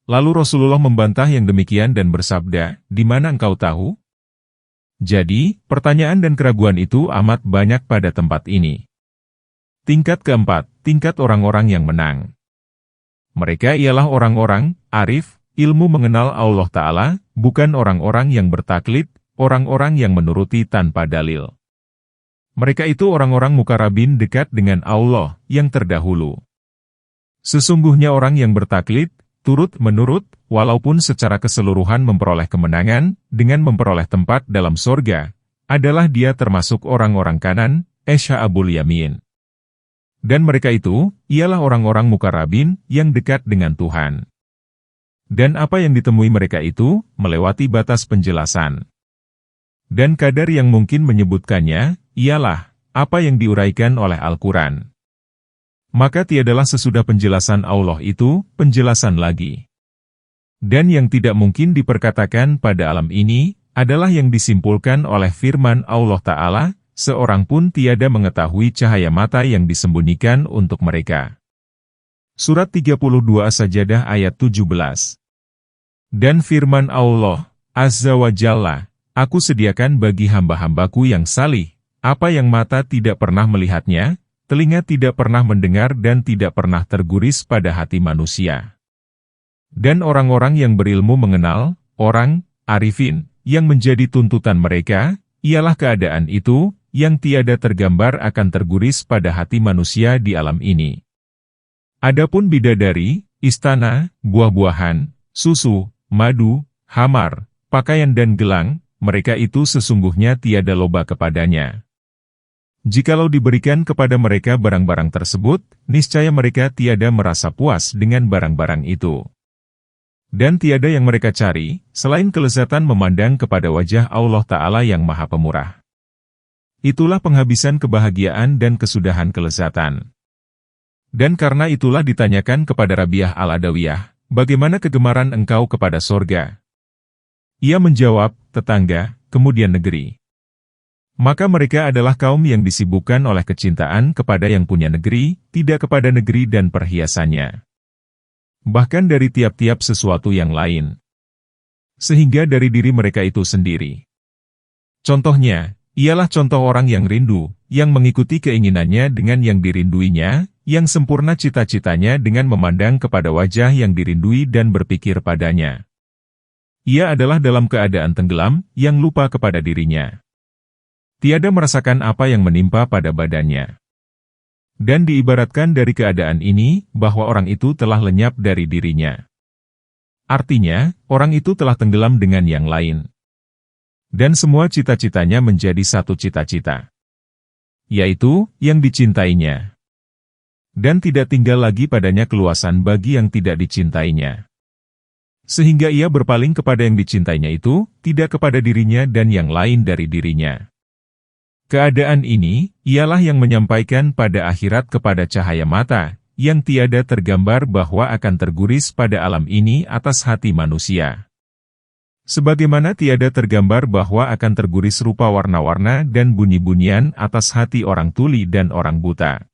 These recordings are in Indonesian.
Lalu Rasulullah membantah yang demikian dan bersabda, "Di mana engkau tahu?" Jadi, pertanyaan dan keraguan itu amat banyak pada tempat ini. Tingkat keempat, tingkat orang-orang yang menang. Mereka ialah orang-orang arif, ilmu mengenal Allah Ta'ala, bukan orang-orang yang bertaklid, orang-orang yang menuruti tanpa dalil. Mereka itu orang-orang mukarabin dekat dengan Allah yang terdahulu. Sesungguhnya orang yang bertaklid, turut menurut, walaupun secara keseluruhan memperoleh kemenangan, dengan memperoleh tempat dalam sorga, adalah dia termasuk orang-orang kanan, Ashabul Yamin. Dan mereka itu, ialah orang-orang mukarabin yang dekat dengan Tuhan. Dan apa yang ditemui mereka itu, melewati batas penjelasan. Dan kadar yang mungkin menyebutkannya, ialah, apa yang diuraikan oleh Al-Quran. Maka tiadalah sesudah penjelasan Allah itu, penjelasan lagi. Dan yang tidak mungkin diperkatakan pada alam ini, adalah yang disimpulkan oleh firman Allah Ta'ala, seorang pun tiada mengetahui cahaya mata yang disembunyikan untuk mereka. Surat 32 As-Sajdah ayat 17. Dan firman Allah, Azza wa Jalla, Aku sediakan bagi hamba-hambaku yang salih, apa yang mata tidak pernah melihatnya, telinga tidak pernah mendengar dan tidak pernah terguris pada hati manusia. Dan orang-orang yang berilmu mengenal, orang, arifin, yang menjadi tuntutan mereka, ialah keadaan itu, yang tiada tergambar akan terguris pada hati manusia di alam ini. Adapun bidadari, istana, buah-buahan, susu, madu, hamar, pakaian dan gelang, mereka itu sesungguhnya tiada loba kepadanya. Jikalau diberikan kepada mereka barang-barang tersebut, niscaya mereka tiada merasa puas dengan barang-barang itu. Dan tiada yang mereka cari, selain kelezatan memandang kepada wajah Allah Ta'ala yang Maha Pemurah. Itulah penghabisan kebahagiaan dan kesudahan kelezatan. Dan karena itulah ditanyakan kepada Rabi'ah Al-Adawiyah, bagaimana kegemaran engkau kepada sorga? Ia menjawab, tetangga, kemudian negeri. Maka mereka adalah kaum yang disibukkan oleh kecintaan kepada yang punya negeri, tidak kepada negeri dan perhiasannya. Bahkan dari tiap-tiap sesuatu yang lain. Sehingga dari diri mereka itu sendiri. Contohnya, ialah contoh orang yang rindu, yang mengikuti keinginannya dengan yang dirinduinya, yang sempurna cita-citanya dengan memandang kepada wajah yang dirindui dan berpikir padanya. Ia adalah dalam keadaan tenggelam, yang lupa kepada dirinya. Tiada merasakan apa yang menimpa pada badannya. Dan diibaratkan dari keadaan ini, bahwa orang itu telah lenyap dari dirinya. Artinya, orang itu telah tenggelam dengan yang lain. Dan semua cita-citanya menjadi satu cita-cita. Yaitu, yang dicintainya. Dan tidak tinggal lagi padanya keluasan bagi yang tidak dicintainya. Sehingga ia berpaling kepada yang dicintainya itu, tidak kepada dirinya dan yang lain dari dirinya. Keadaan ini, ialah yang menyampaikan pada akhirat kepada cahaya mata, yang tiada tergambar bahwa akan terguris pada alam ini atas hati manusia. Sebagaimana tiada tergambar bahwa akan terguris rupa warna-warna dan bunyi-bunyian atas hati orang tuli dan orang buta.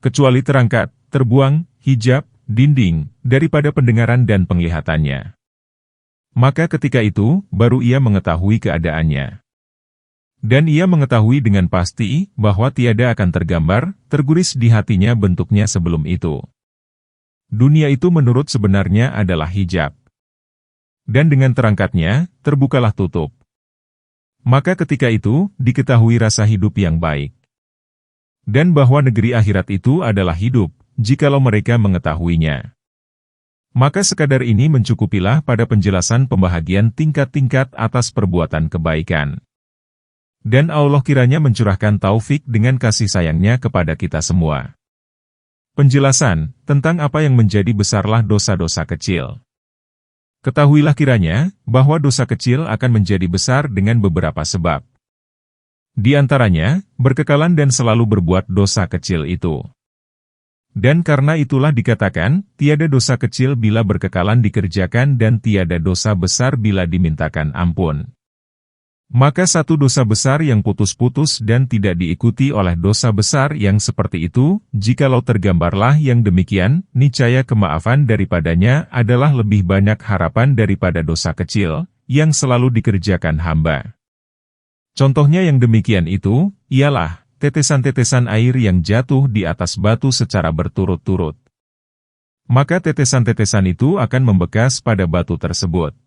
Kecuali terangkat, terbuang, hijab, dinding, daripada pendengaran dan penglihatannya. Maka ketika itu, baru ia mengetahui keadaannya. Dan ia mengetahui dengan pasti, bahwa tiada akan tergambar, terguris di hatinya bentuknya sebelum itu. Dunia itu menurut sebenarnya adalah hijab. Dan dengan terangkatnya, terbukalah tutup. Maka ketika itu, diketahui rasa hidup yang baik. Dan bahwa negeri akhirat itu adalah hidup, jikalau mereka mengetahuinya. Maka sekadar ini mencukupilah pada penjelasan pembahagian tingkat-tingkat atas perbuatan kebaikan. Dan Allah kiranya mencurahkan taufik dengan kasih sayangnya kepada kita semua. Penjelasan tentang apa yang menjadi besarlah dosa-dosa kecil. Ketahuilah kiranya, bahwa dosa kecil akan menjadi besar dengan beberapa sebab. Di antaranya, berkekalan dan selalu berbuat dosa kecil itu. Dan karena itulah dikatakan, tiada dosa kecil bila berkekalan dikerjakan dan tiada dosa besar bila dimintakan ampun. Maka satu dosa besar yang putus-putus dan tidak diikuti oleh dosa besar yang seperti itu, jikalau tergambarlah yang demikian, niscaya kemaafan daripadanya adalah lebih banyak harapan daripada dosa kecil, yang selalu dikerjakan hamba. Contohnya yang demikian itu, ialah tetesan-tetesan air yang jatuh di atas batu secara berturut-turut. Maka tetesan-tetesan itu akan membekas pada batu tersebut.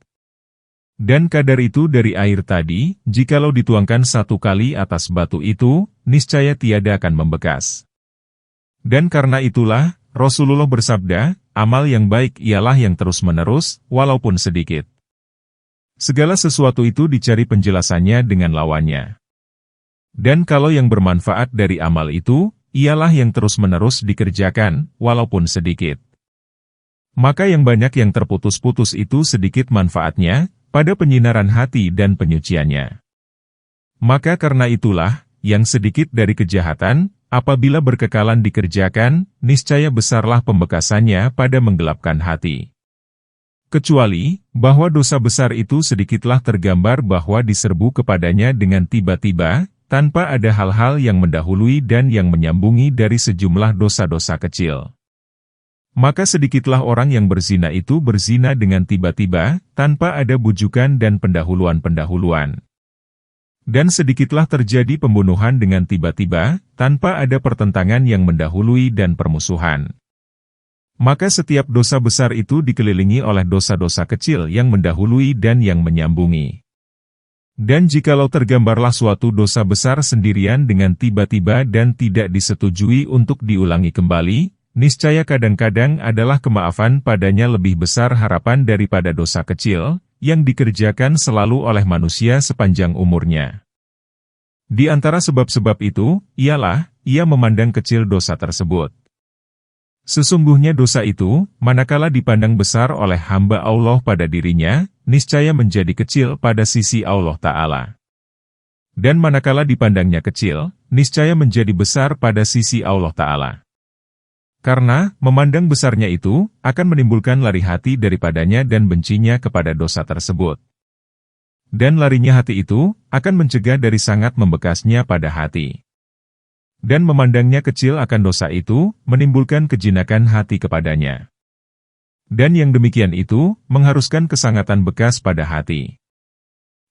Dan kadar itu dari air tadi, jikalau dituangkan satu kali atas batu itu, niscaya tiada akan membekas. Dan karena itulah, Rasulullah bersabda, amal yang baik ialah yang terus-menerus, walaupun sedikit. Segala sesuatu itu dicari penjelasannya dengan lawannya. Dan kalau yang bermanfaat dari amal itu, ialah yang terus-menerus dikerjakan, walaupun sedikit. Maka yang banyak yang terputus-putus itu sedikit manfaatnya, pada penyinaran hati dan penyuciannya. Maka karena itulah, yang sedikit dari kejahatan, apabila berkekalan dikerjakan, niscaya besarlah pembekasannya pada menggelapkan hati. Kecuali, bahwa dosa besar itu sedikitlah tergambar bahwa diserbu kepadanya dengan tiba-tiba, tanpa ada hal-hal yang mendahului dan yang menyambungi dari sejumlah dosa-dosa kecil. Maka sedikitlah orang yang berzina itu berzina dengan tiba-tiba, tanpa ada bujukan dan pendahuluan-pendahuluan. Dan sedikitlah terjadi pembunuhan dengan tiba-tiba, tanpa ada pertentangan yang mendahului dan permusuhan. Maka setiap dosa besar itu dikelilingi oleh dosa-dosa kecil yang mendahului dan yang menyambungi. Dan jikalau tergambarlah suatu dosa besar sendirian dengan tiba-tiba dan tidak disetujui untuk diulangi kembali, niscaya kadang-kadang adalah kemaafan padanya lebih besar harapan daripada dosa kecil, yang dikerjakan selalu oleh manusia sepanjang umurnya. Di antara sebab-sebab itu, ialah, ia memandang kecil dosa tersebut. Sesungguhnya dosa itu, manakala dipandang besar oleh hamba Allah pada dirinya, niscaya menjadi kecil pada sisi Allah Ta'ala. Dan manakala dipandangnya kecil, niscaya menjadi besar pada sisi Allah Ta'ala. Karena, memandang besarnya itu, akan menimbulkan lari hati daripadanya dan bencinya kepada dosa tersebut. Dan larinya hati itu, akan mencegah dari sangat membekasnya pada hati. Dan memandangnya kecil akan dosa itu, menimbulkan kejinakan hati kepadanya. Dan yang demikian itu, mengharuskan kesangatan bekas pada hati.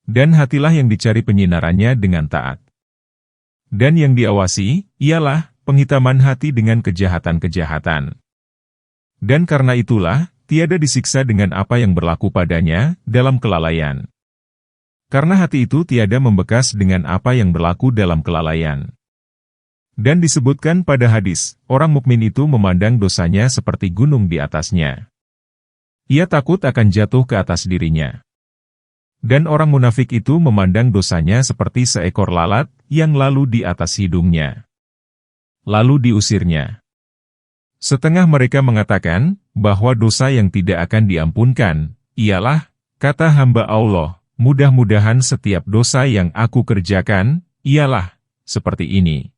Dan hatilah yang dicari penyinarannya dengan taat. Dan yang diawasi, ialah, penghitaman hati dengan kejahatan-kejahatan. Dan karena itulah, tiada disiksa dengan apa yang berlaku padanya, dalam kelalaian. Karena hati itu tiada membekas dengan apa yang berlaku dalam kelalaian. Dan disebutkan pada hadis, orang mukmin itu memandang dosanya seperti gunung di atasnya. Ia takut akan jatuh ke atas dirinya. Dan orang munafik itu memandang dosanya seperti seekor lalat, yang lalu di atas hidungnya. Lalu diusirnya. Setengah mereka mengatakan, bahwa dosa yang tidak akan diampunkan, ialah, kata hamba Allah, mudah-mudahan setiap dosa yang aku kerjakan, ialah, seperti ini.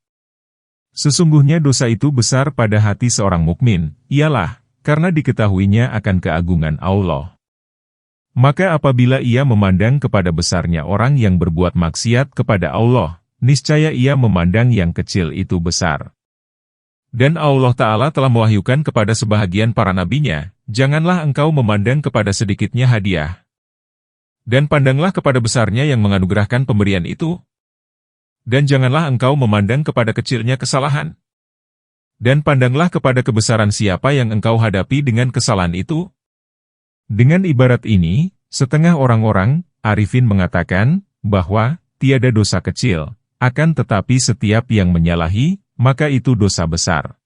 Sesungguhnya dosa itu besar pada hati seorang mukmin, ialah, karena diketahuinya akan keagungan Allah. Maka apabila ia memandang kepada besarnya orang yang berbuat maksiat kepada Allah, niscaya ia memandang yang kecil itu besar. Dan Allah Ta'ala telah mewahyukan kepada sebahagian para nabinya, janganlah engkau memandang kepada sedikitnya hadiah. Dan pandanglah kepada besarnya yang menganugerahkan pemberian itu. Dan janganlah engkau memandang kepada kecilnya kesalahan. Dan pandanglah kepada kebesaran siapa yang engkau hadapi dengan kesalahan itu. Dengan ibarat ini, setengah orang-orang, arifin mengatakan, bahwa, tiada dosa kecil. Akan tetapi setiap yang menyalahi, maka itu dosa besar.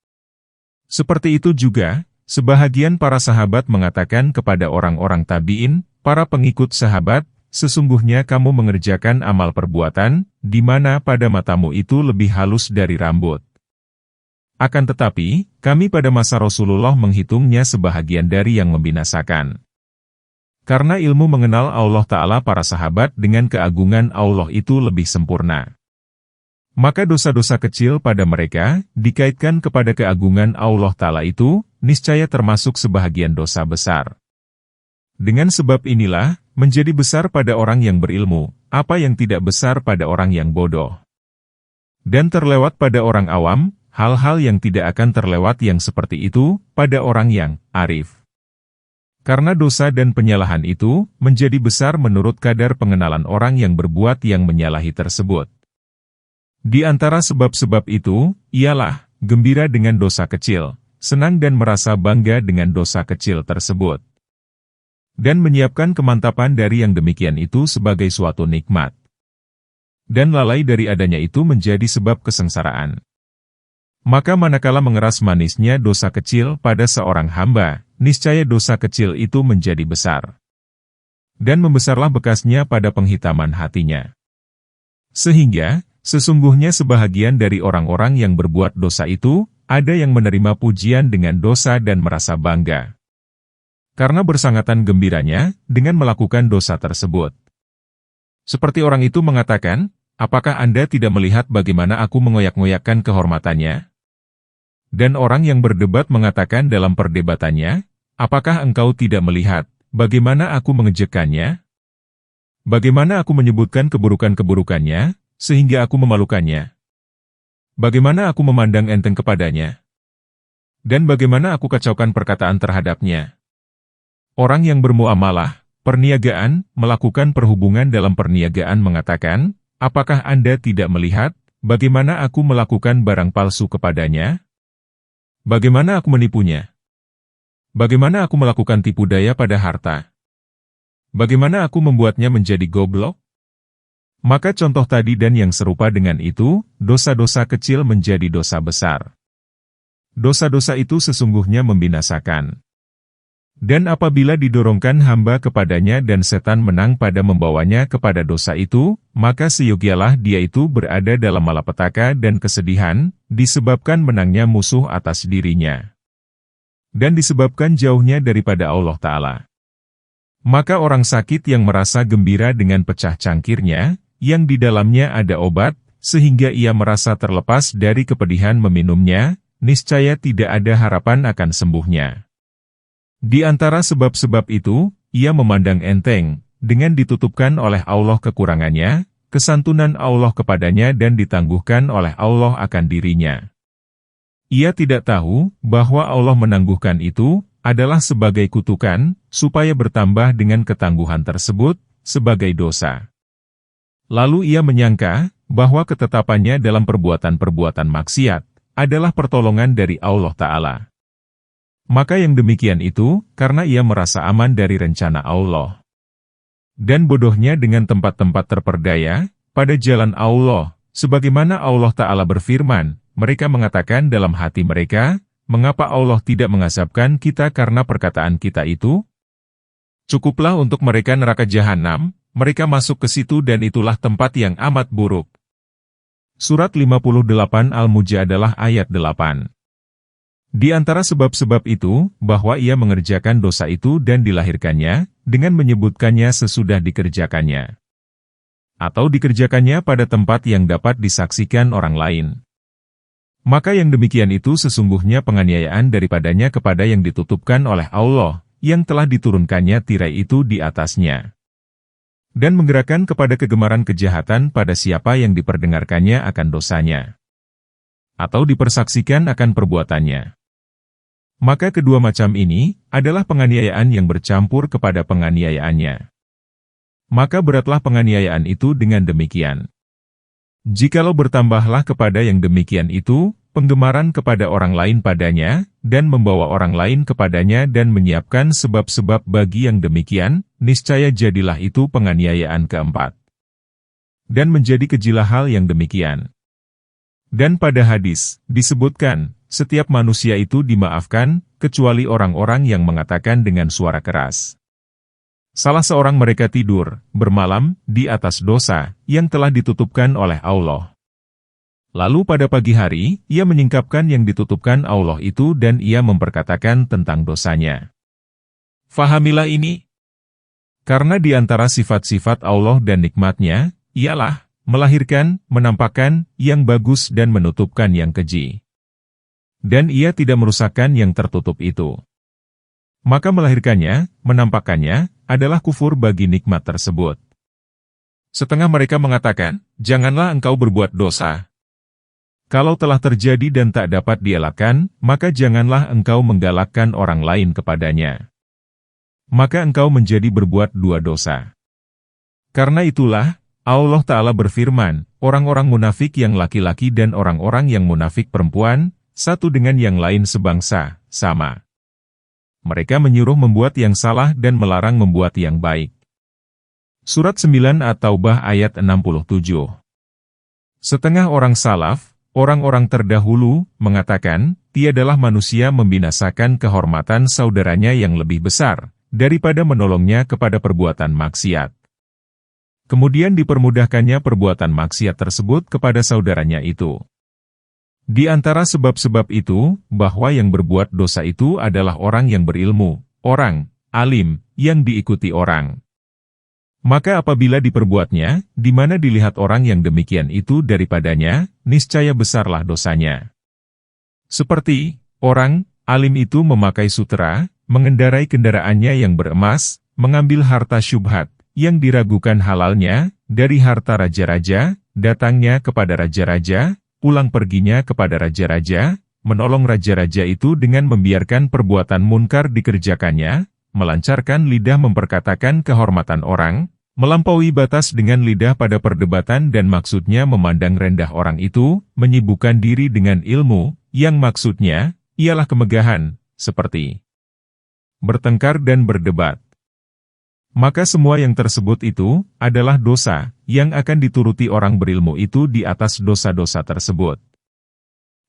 Seperti itu juga, sebahagian para sahabat mengatakan kepada orang-orang tabi'in, para pengikut sahabat, sesungguhnya kamu mengerjakan amal perbuatan, di mana pada matamu itu lebih halus dari rambut. Akan tetapi, kami pada masa Rasulullah menghitungnya sebahagian dari yang membinasakan. Karena ilmu mengenal Allah Ta'ala para sahabat dengan keagungan Allah itu lebih sempurna. Maka dosa-dosa kecil pada mereka, dikaitkan kepada keagungan Allah Ta'ala itu, niscaya termasuk sebahagian dosa besar. Dengan sebab inilah, menjadi besar pada orang yang berilmu, apa yang tidak besar pada orang yang bodoh. Dan terlewat pada orang awam, hal-hal yang tidak akan terlewat yang seperti itu, pada orang yang arif. Karena dosa dan penyalahan itu, menjadi besar menurut kadar pengenalan orang yang berbuat yang menyalahi tersebut. Di antara sebab-sebab itu, ialah, gembira dengan dosa kecil, senang dan merasa bangga dengan dosa kecil tersebut. Dan menyiapkan kemantapan dari yang demikian itu sebagai suatu nikmat. Dan lalai dari adanya itu menjadi sebab kesengsaraan. Maka manakala mengeras manisnya dosa kecil pada seorang hamba, niscaya dosa kecil itu menjadi besar. Dan membesarlah bekasnya pada penghitaman hatinya. Sehingga, sesungguhnya sebahagian dari orang-orang yang berbuat dosa itu, ada yang menerima pujian dengan dosa dan merasa bangga. Karena bersangatan gembiranya, dengan melakukan dosa tersebut. Seperti orang itu mengatakan, apakah Anda tidak melihat bagaimana aku mengoyak-ngoyakkan kehormatannya? Dan orang yang berdebat mengatakan dalam perdebatannya, apakah engkau tidak melihat, bagaimana aku mengejekkannya? Bagaimana aku menyebutkan keburukan-keburukannya, sehingga aku memalukannya? Bagaimana aku memandang enteng kepadanya? Dan bagaimana aku kacaukan perkataan terhadapnya? Orang yang bermuamalah, perniagaan, melakukan perhubungan dalam perniagaan mengatakan, apakah Anda tidak melihat, bagaimana aku melakukan barang palsu kepadanya? Bagaimana aku menipunya? Bagaimana aku melakukan tipu daya pada harta? Bagaimana aku membuatnya menjadi goblok? Maka contoh tadi dan yang serupa dengan itu, dosa-dosa kecil menjadi dosa besar. Dosa-dosa itu sesungguhnya membinasakan. Dan apabila didorongkan hamba kepadanya dan setan menang pada membawanya kepada dosa itu, maka seyogialah dia itu berada dalam malapetaka dan kesedihan, disebabkan menangnya musuh atas dirinya. Dan disebabkan jauhnya daripada Allah Ta'ala. Maka orang sakit yang merasa gembira dengan pecah cangkirnya, yang di dalamnya ada obat, sehingga ia merasa terlepas dari kepedihan meminumnya, niscaya tidak ada harapan akan sembuhnya. Di antara sebab-sebab itu, ia memandang enteng, dengan ditutupkan oleh Allah kekurangannya, kesantunan Allah kepadanya dan ditangguhkan oleh Allah akan dirinya. Ia tidak tahu, bahwa Allah menangguhkan itu, adalah sebagai kutukan, supaya bertambah dengan ketangguhan tersebut, sebagai dosa. Lalu ia menyangka, bahwa ketetapannya dalam perbuatan-perbuatan maksiat, adalah pertolongan dari Allah Ta'ala. Maka yang demikian itu, karena ia merasa aman dari rencana Allah. Dan bodohnya dengan tempat-tempat terperdaya, pada jalan Allah, sebagaimana Allah Ta'ala berfirman, mereka mengatakan dalam hati mereka, mengapa Allah tidak mengazabkan kita karena perkataan kita itu? Cukuplah untuk mereka neraka jahanam, mereka masuk ke situ dan itulah tempat yang amat buruk. Surat 58 Al-Mujadalah ayat 8. Di antara sebab-sebab itu, bahwa ia mengerjakan dosa itu dan dilahirkannya, dengan menyebutkannya sesudah dikerjakannya. Atau dikerjakannya pada tempat yang dapat disaksikan orang lain. Maka yang demikian itu sesungguhnya penganiayaan daripadanya kepada yang ditutupkan oleh Allah, yang telah diturunkannya tirai itu di atasnya. Dan menggerakkan kepada kegemaran kejahatan pada siapa yang diperdengarkannya akan dosanya. Atau dipersaksikan akan perbuatannya. Maka kedua macam ini, adalah penganiayaan yang bercampur kepada penganiayaannya. Maka beratlah penganiayaan itu dengan demikian. Jikalau bertambahlah kepada yang demikian itu, penggemaran kepada orang lain padanya, dan membawa orang lain kepadanya dan menyiapkan sebab-sebab bagi yang demikian, niscaya jadilah itu penganiayaan keempat. Dan menjadi kejilah hal yang demikian. Dan pada hadis, disebutkan, setiap manusia itu dimaafkan, kecuali orang-orang yang mengatakan dengan suara keras. Salah seorang mereka tidur, bermalam, di atas dosa, yang telah ditutupkan oleh Allah. Lalu pada pagi hari, ia menyingkapkan yang ditutupkan Allah itu dan ia memperkatakan tentang dosanya. Fahamilah ini. Karena di antara sifat-sifat Allah dan nikmatnya, ialah, melahirkan, menampakkan, yang bagus dan menutupkan yang keji. Dan ia tidak merusakkan yang tertutup itu. Maka melahirkannya, menampakkannya, adalah kufur bagi nikmat tersebut. Setengah mereka mengatakan, janganlah engkau berbuat dosa. Kalau telah terjadi dan tak dapat dielakkan, maka janganlah engkau menggalakkan orang lain kepadanya. Maka engkau menjadi berbuat dua dosa. Karena itulah, Allah Ta'ala berfirman, orang-orang munafik yang laki-laki dan orang-orang yang munafik perempuan, satu dengan yang lain sebangsa, sama. Mereka menyuruh membuat yang salah dan melarang membuat yang baik. Surat 9 At-Taubah ayat 67. Setengah orang salaf, orang-orang terdahulu, mengatakan, tiadalah manusia membinasakan kehormatan saudaranya yang lebih besar, daripada menolongnya kepada perbuatan maksiat. Kemudian dipermudahkannya perbuatan maksiat tersebut kepada saudaranya itu. Di antara sebab-sebab itu, bahwa yang berbuat dosa itu adalah orang yang berilmu, orang alim, yang diikuti orang. Maka apabila diperbuatnya, di mana dilihat orang yang demikian itu daripadanya, niscaya besarlah dosanya. Seperti, orang alim itu memakai sutera, mengendarai kendaraannya yang beremas, mengambil harta syubhat, yang diragukan halalnya, dari harta raja-raja, datangnya kepada raja-raja, pulang perginya kepada raja-raja, menolong raja-raja itu dengan membiarkan perbuatan munkar dikerjakannya, melancarkan lidah memperkatakan kehormatan orang, melampaui batas dengan lidah pada perdebatan dan maksudnya memandang rendah orang itu, menyibukkan diri dengan ilmu, yang maksudnya, ialah kemegahan, seperti bertengkar dan berdebat. Maka semua yang tersebut itu, adalah dosa, yang akan dituruti orang berilmu itu di atas dosa-dosa tersebut.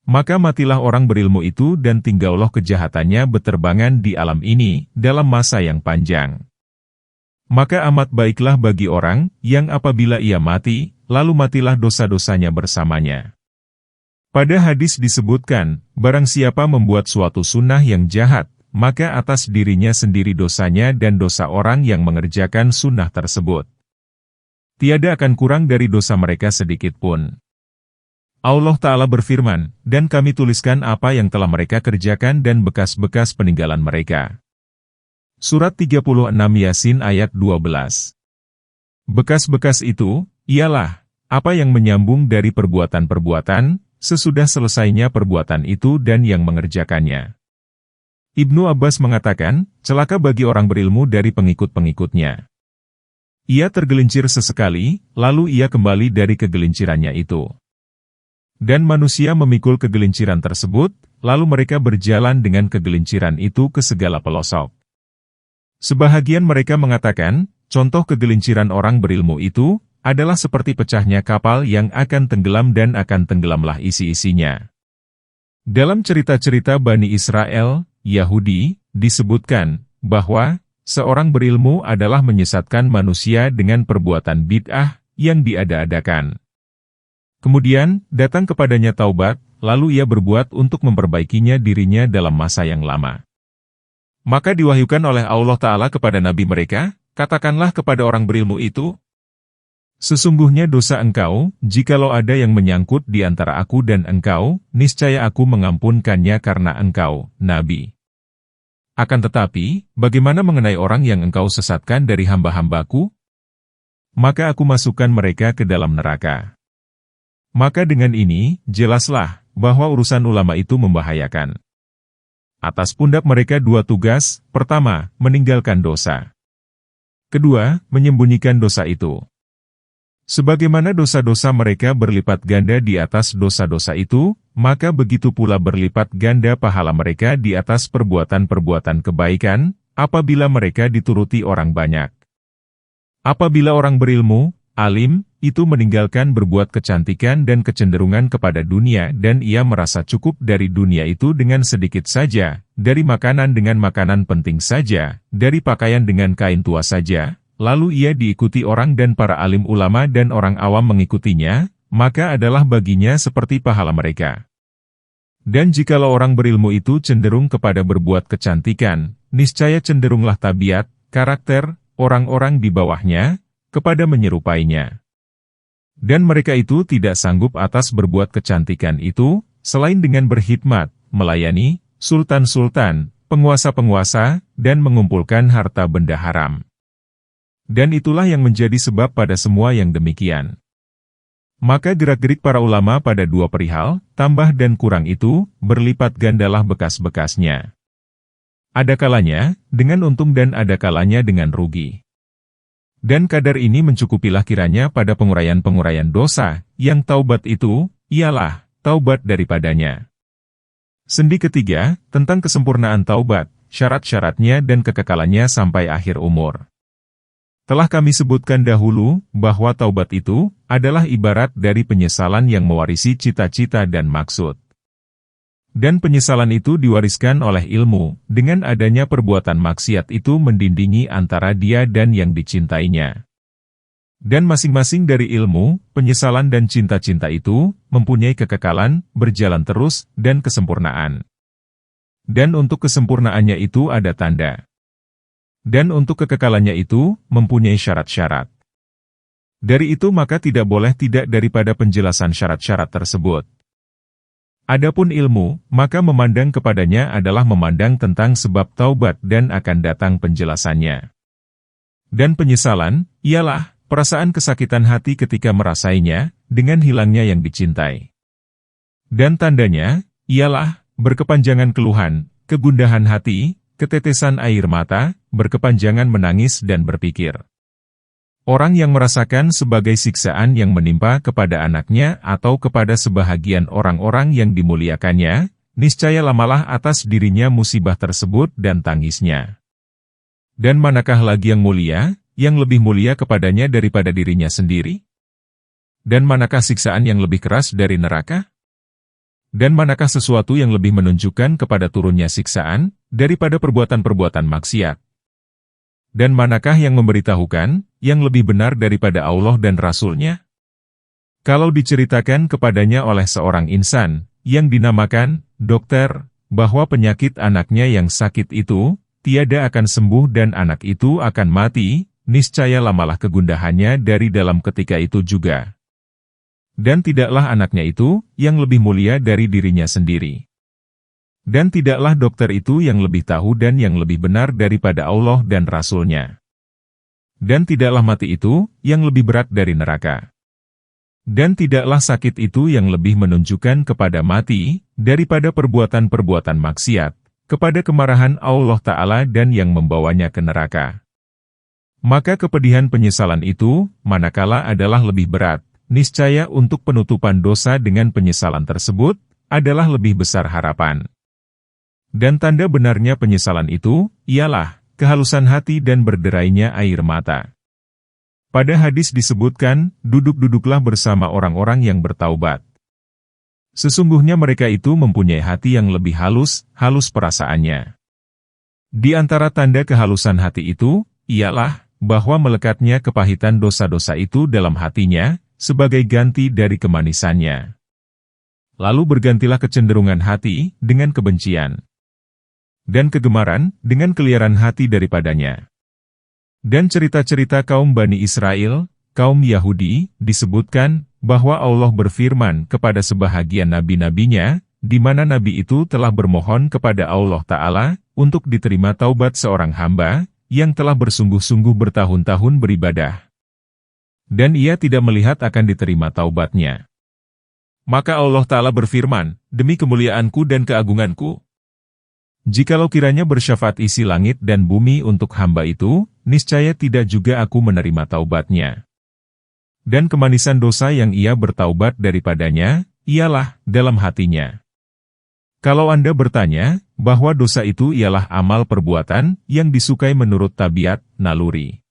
Maka matilah orang berilmu itu dan tinggallah kejahatannya beterbangan di alam ini, dalam masa yang panjang. Maka amat baiklah bagi orang, yang apabila ia mati, lalu matilah dosa-dosanya bersamanya. Pada hadis disebutkan, barang siapa membuat suatu sunnah yang jahat, maka atas dirinya sendiri dosanya dan dosa orang yang mengerjakan sunnah tersebut. Tiada akan kurang dari dosa mereka sedikit pun. Allah Ta'ala berfirman, dan kami tuliskan apa yang telah mereka kerjakan dan bekas-bekas peninggalan mereka. Surat 36 Yasin ayat 12. Bekas-bekas itu, ialah, apa yang menyambung dari perbuatan-perbuatan, sesudah selesainya perbuatan itu dan yang mengerjakannya. Ibnu Abbas mengatakan, celaka bagi orang berilmu dari pengikut-pengikutnya. Ia tergelincir sesekali, lalu ia kembali dari kegelincirannya itu. Dan manusia memikul kegelinciran tersebut, lalu mereka berjalan dengan kegelinciran itu ke segala pelosok. Sebahagian mereka mengatakan, contoh kegelinciran orang berilmu itu, adalah seperti pecahnya kapal yang akan tenggelam dan akan tenggelamlah isi-isinya. Dalam cerita-cerita Bani Israel, Yahudi, disebutkan, bahwa, seorang berilmu adalah menyesatkan manusia dengan perbuatan bid'ah, yang diada-adakan. Kemudian, datang kepadanya taubat, lalu ia berbuat untuk memperbaikinya dirinya dalam masa yang lama. Maka diwahyukan oleh Allah Ta'ala kepada Nabi mereka, katakanlah kepada orang berilmu itu, sesungguhnya dosa engkau, jikalau ada yang menyangkut di antara aku dan engkau, niscaya aku mengampunkannya karena engkau, Nabi. Akan tetapi, bagaimana mengenai orang yang engkau sesatkan dari hamba-hambaku? Maka aku masukkan mereka ke dalam neraka. Maka dengan ini, jelaslah, bahwa urusan ulama itu membahayakan. Atas pundak mereka dua tugas, pertama, meninggalkan dosa. Kedua, menyembunyikan dosa itu. Sebagaimana dosa-dosa mereka berlipat ganda di atas dosa-dosa itu, maka begitu pula berlipat ganda pahala mereka di atas perbuatan-perbuatan kebaikan, apabila mereka dituruti orang banyak. Apabila orang berilmu, alim, itu meninggalkan berbuat kecantikan dan kecenderungan kepada dunia dan ia merasa cukup dari dunia itu dengan sedikit saja, dari makanan dengan makanan penting saja, dari pakaian dengan kain tua saja, lalu ia diikuti orang dan para alim ulama dan orang awam mengikutinya, maka adalah baginya seperti pahala mereka. Dan jikalau orang berilmu itu cenderung kepada berbuat kecantikan, niscaya cenderunglah tabiat, karakter, orang-orang di bawahnya, kepada menyerupainya. Dan mereka itu tidak sanggup atas berbuat kecantikan itu, selain dengan berkhidmat, melayani, sultan-sultan, penguasa-penguasa, dan mengumpulkan harta benda haram. Dan itulah yang menjadi sebab pada semua yang demikian. Maka gerak-gerik para ulama pada dua perihal, tambah dan kurang itu, berlipat gandalah bekas-bekasnya. Ada kalanya, dengan untung dan ada kalanya dengan rugi. Dan kadar ini mencukupilah kiranya pada penguraian-penguraian dosa, yang taubat itu, ialah, taubat daripadanya. Sendi ketiga, tentang kesempurnaan taubat, syarat-syaratnya dan kekekalannya sampai akhir umur. Telah kami sebutkan dahulu, bahwa taubat itu, adalah ibarat dari penyesalan yang mewarisi cita-cita dan maksud. Dan penyesalan itu diwariskan oleh ilmu, dengan adanya perbuatan maksiat itu mendindingi antara dia dan yang dicintainya. Dan masing-masing dari ilmu, penyesalan dan cinta-cinta itu, mempunyai kekekalan, berjalan terus, dan kesempurnaan. Dan untuk kesempurnaannya itu ada tanda. Dan untuk kekekalannya itu, mempunyai syarat-syarat. Dari itu maka tidak boleh tidak daripada penjelasan syarat-syarat tersebut. Adapun ilmu, maka memandang kepadanya adalah memandang tentang sebab taubat dan akan datang penjelasannya. Dan penyesalan, ialah, perasaan kesakitan hati ketika merasainya, dengan hilangnya yang dicintai. Dan tandanya, ialah, berkepanjangan keluhan, kegundahan hati, ketetesan air mata, berkepanjangan menangis dan berpikir. Orang yang merasakan sebagai siksaan yang menimpa kepada anaknya atau kepada sebahagian orang-orang yang dimuliakannya, niscaya lamalah atas dirinya musibah tersebut dan tangisnya. Dan manakah lagi yang lebih mulia kepadanya daripada dirinya sendiri? Dan manakah siksaan yang lebih keras dari neraka? Dan manakah sesuatu yang lebih menunjukkan kepada turunnya siksaan, daripada perbuatan-perbuatan maksiat? Dan manakah yang memberitahukan, yang lebih benar daripada Allah dan Rasul-Nya? Kalau diceritakan kepadanya oleh seorang insan, yang dinamakan dokter, bahwa penyakit anaknya yang sakit itu, tiada akan sembuh dan anak itu akan mati, niscaya lamalah kegundahannya dari dalam ketika itu juga. Dan tidaklah anaknya itu, yang lebih mulia dari dirinya sendiri. Dan tidaklah dokter itu yang lebih tahu dan yang lebih benar daripada Allah dan Rasul-Nya. Dan tidaklah mati itu, yang lebih berat dari neraka. Dan tidaklah sakit itu yang lebih menunjukkan kepada mati, daripada perbuatan-perbuatan maksiat, kepada kemarahan Allah Ta'ala dan yang membawanya ke neraka. Maka kepedihan penyesalan itu, manakala adalah lebih berat, niscaya untuk penutupan dosa dengan penyesalan tersebut, adalah lebih besar harapan. Dan tanda benarnya penyesalan itu, ialah, kehalusan hati dan berderainya air mata. Pada hadis disebutkan, duduk-duduklah bersama orang-orang yang bertaubat. Sesungguhnya mereka itu mempunyai hati yang lebih halus perasaannya. Di antara tanda kehalusan hati itu, ialah, bahwa melekatnya kepahitan dosa-dosa itu dalam hatinya, sebagai ganti dari kemanisannya. Lalu bergantilah kecenderungan hati, dengan kebencian. Dan kegemaran, dengan keliaran hati daripadanya. Dan cerita-cerita kaum Bani Israel, kaum Yahudi, disebutkan, bahwa Allah berfirman kepada sebahagian nabi-nabinya, di mana nabi itu telah bermohon kepada Allah Ta'ala, untuk diterima taubat seorang hamba, yang telah bersungguh-sungguh bertahun-tahun beribadah. Dan ia tidak melihat akan diterima taubatnya. Maka Allah Ta'ala berfirman, demi kemuliaanku dan keagunganku, jikalau kiranya bersyafaat isi langit dan bumi untuk hamba itu, niscaya tidak juga aku menerima taubatnya. Dan kemanisan dosa yang ia bertaubat daripadanya, ialah dalam hatinya. Kalau Anda bertanya, bahwa dosa itu ialah amal perbuatan, yang disukai menurut tabiat, naluri.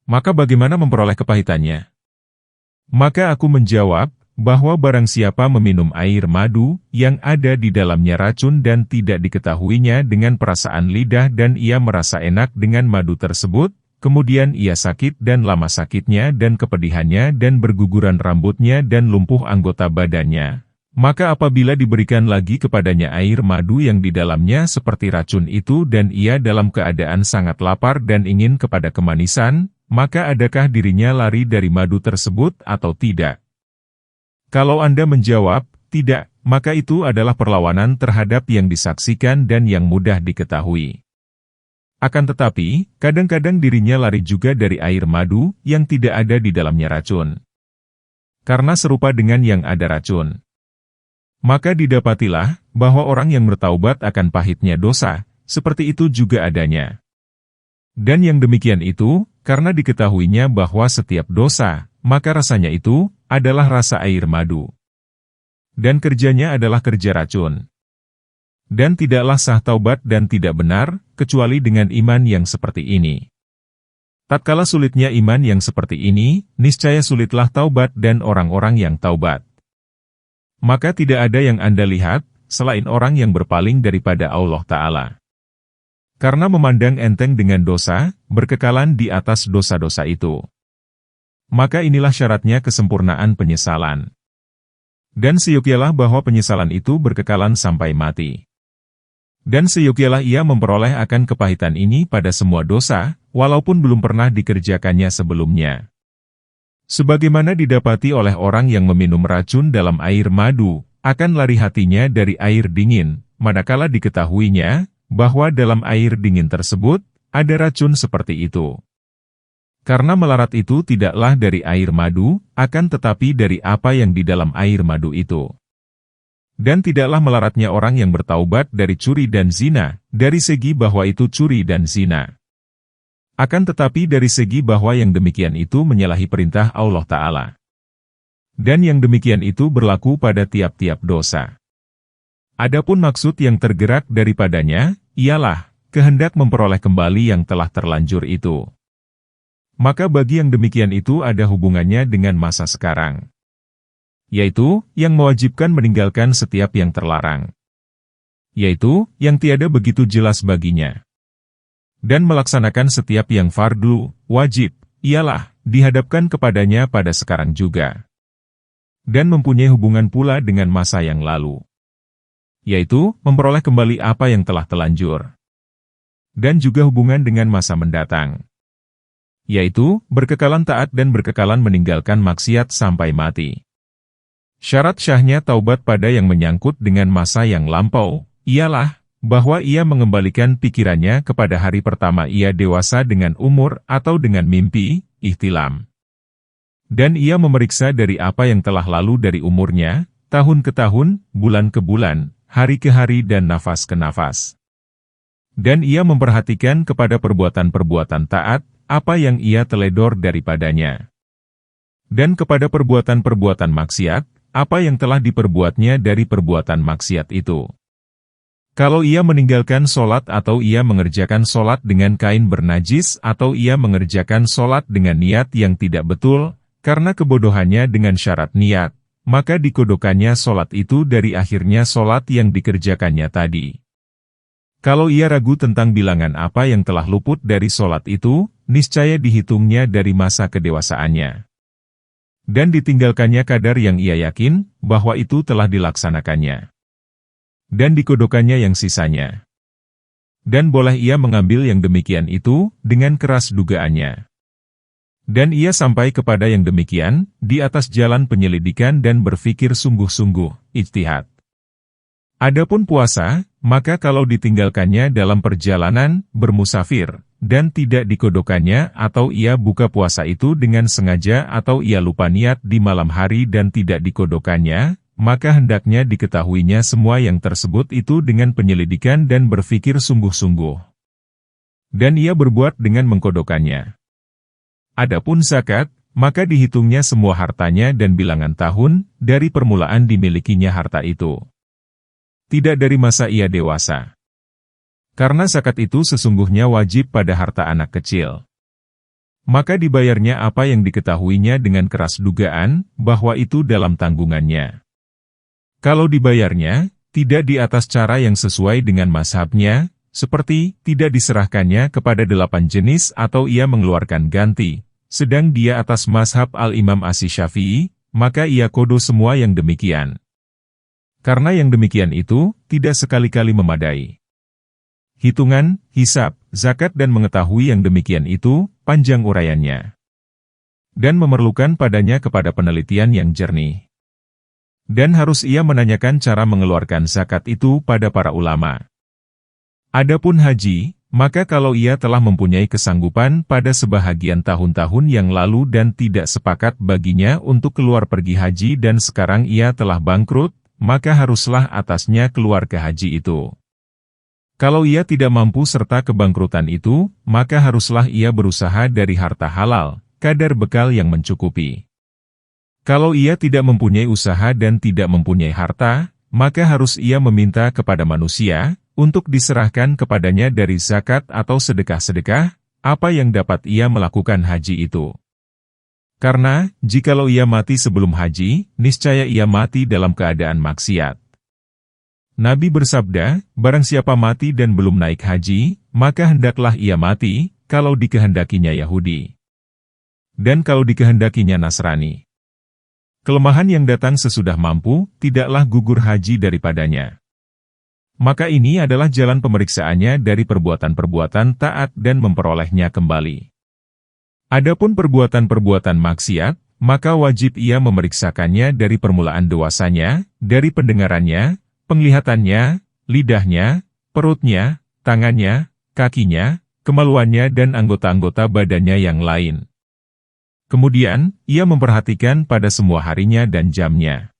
Maka bagaimana memperoleh kepahitannya? Maka aku menjawab, bahwa barang siapa meminum air madu, yang ada di dalamnya racun dan tidak diketahuinya dengan perasaan lidah dan ia merasa enak dengan madu tersebut, kemudian ia sakit dan lama sakitnya dan kepedihannya dan berguguran rambutnya dan lumpuh anggota badannya. Maka apabila diberikan lagi kepadanya air madu yang di dalamnya seperti racun itu dan ia dalam keadaan sangat lapar dan ingin kepada kemanisan, maka adakah dirinya lari dari madu tersebut atau tidak? Kalau Anda menjawab, tidak, maka itu adalah perlawanan terhadap yang disaksikan dan yang mudah diketahui. Akan tetapi, kadang-kadang dirinya lari juga dari air madu yang tidak ada di dalamnya racun. Karena serupa dengan yang ada racun. Maka didapatilah bahwa orang yang bertaubat akan pahitnya dosa, seperti itu juga adanya. Dan yang demikian itu, karena diketahuinya bahwa setiap dosa, maka rasanya itu adalah rasa air madu. Dan kerjanya adalah kerja racun. Dan tidaklah sah taubat dan tidak benar, kecuali dengan iman yang seperti ini. Tatkala sulitnya iman yang seperti ini, niscaya sulitlah taubat dan orang-orang yang taubat. Maka tidak ada yang Anda lihat, selain orang yang berpaling daripada Allah Ta'ala. Karena memandang enteng dengan dosa, berkekalan di atas dosa-dosa itu. Maka inilah syaratnya kesempurnaan penyesalan. Dan seyogialah bahwa penyesalan itu berkekalan sampai mati. Dan seyogialah ia memperoleh akan kepahitan ini pada semua dosa, walaupun belum pernah dikerjakannya sebelumnya. Sebagaimana didapati oleh orang yang meminum racun dalam air madu, akan lari hatinya dari air dingin, manakala diketahuinya, bahwa dalam air dingin tersebut, ada racun seperti itu. Karena melarat itu tidaklah dari air madu, akan tetapi dari apa yang di dalam air madu itu. Dan tidaklah melaratnya orang yang bertaubat dari curi dan zina, dari segi bahwa itu curi dan zina. Akan tetapi dari segi bahwa yang demikian itu menyalahi perintah Allah Ta'ala. Dan yang demikian itu berlaku pada tiap-tiap dosa. Adapun maksud yang tergerak daripadanya, ialah kehendak memperoleh kembali yang telah terlanjur itu. Maka bagi yang demikian itu ada hubungannya dengan masa sekarang. Yaitu, yang mewajibkan meninggalkan setiap yang terlarang. Yaitu, yang tiada begitu jelas baginya. Dan melaksanakan setiap yang fardu, wajib, ialah, dihadapkan kepadanya pada sekarang juga. Dan mempunyai hubungan pula dengan masa yang lalu. Yaitu, memperoleh kembali apa yang telah telanjur. Dan juga hubungan dengan masa mendatang. Yaitu, berkekalan taat dan berkekalan meninggalkan maksiat sampai mati. Syarat syahnya taubat pada yang menyangkut dengan masa yang lampau, ialah, bahwa ia mengembalikan pikirannya kepada hari pertama ia dewasa dengan umur atau dengan mimpi, ihtilam. Dan ia memeriksa dari apa yang telah lalu dari umurnya, tahun ke tahun, bulan ke bulan, hari ke hari dan nafas ke nafas. Dan ia memperhatikan kepada perbuatan-perbuatan taat, apa yang ia teledor daripadanya. Dan kepada perbuatan-perbuatan maksiat, apa yang telah diperbuatnya dari perbuatan maksiat itu. Kalau ia meninggalkan solat atau ia mengerjakan solat dengan kain bernajis atau ia mengerjakan solat dengan niat yang tidak betul, karena kebodohannya dengan syarat niat, maka dikodokannya solat itu dari akhirnya solat yang dikerjakannya tadi. Kalau ia ragu tentang bilangan apa yang telah luput dari solat itu, niscaya dihitungnya dari masa kedewasaannya. Dan ditinggalkannya kadar yang ia yakin, bahwa itu telah dilaksanakannya. Dan dikodokannya yang sisanya. Dan boleh ia mengambil yang demikian itu, dengan keras dugaannya. Dan ia sampai kepada yang demikian, di atas jalan penyelidikan dan berfikir sungguh-sungguh, ijtihad. Adapun puasa, maka kalau ditinggalkannya dalam perjalanan, bermusafir, dan tidak dikodokannya atau ia buka puasa itu dengan sengaja atau ia lupa niat di malam hari dan tidak dikodokannya, maka hendaknya diketahuinya semua yang tersebut itu dengan penyelidikan dan berfikir sungguh-sungguh. Dan ia berbuat dengan mengkodokannya. Adapun zakat, maka dihitungnya semua hartanya dan bilangan tahun, dari permulaan dimilikinya harta itu. Tidak dari masa ia dewasa. Karena zakat itu sesungguhnya wajib pada harta anak kecil. Maka dibayarnya apa yang diketahuinya dengan keras dugaan, bahwa itu dalam tanggungannya. Kalau dibayarnya, tidak di atas cara yang sesuai dengan mazhabnya, seperti tidak diserahkannya kepada 8 jenis atau ia mengeluarkan ganti, sedang dia atas mazhab Al-Imam Asy-Syafi'i, maka ia kodo semua yang demikian. Karena yang demikian itu, tidak sekali-kali memadai. Hitungan, hisab, zakat dan mengetahui yang demikian itu, panjang uraiannya. Dan memerlukan padanya kepada penelitian yang jernih. Dan harus ia menanyakan cara mengeluarkan zakat itu pada para ulama. Adapun haji, Maka kalau ia telah mempunyai kesanggupan pada sebahagian tahun-tahun yang lalu dan tidak sepakat baginya untuk keluar pergi haji dan sekarang ia telah bangkrut, maka haruslah atasnya keluar ke haji itu. Kalau ia tidak mampu serta kebangkrutan itu, maka haruslah ia berusaha dari harta halal, kadar bekal yang mencukupi. Kalau ia tidak mempunyai usaha dan tidak mempunyai harta, maka harus ia meminta kepada manusia, untuk diserahkan kepadanya dari zakat atau sedekah-sedekah, apa yang dapat ia melakukan haji itu. Karena, jikalau ia mati sebelum haji, niscaya ia mati dalam keadaan maksiat. Nabi bersabda, barang siapa mati dan belum naik haji, maka hendaklah ia mati, kalau dikehendakinya Yahudi. Dan kalau dikehendakinya Nasrani. Kelemahan yang datang sesudah mampu, tidaklah gugur haji daripadanya. Maka ini adalah jalan pemeriksaannya dari perbuatan-perbuatan taat dan memperolehnya kembali. Adapun perbuatan-perbuatan maksiat, maka wajib ia memeriksakannya dari permulaan dosanya, dari pendengarannya, penglihatannya, lidahnya, perutnya, tangannya, kakinya, kemaluannya dan anggota-anggota badannya yang lain. Kemudian, ia memperhatikan pada semua harinya dan jamnya.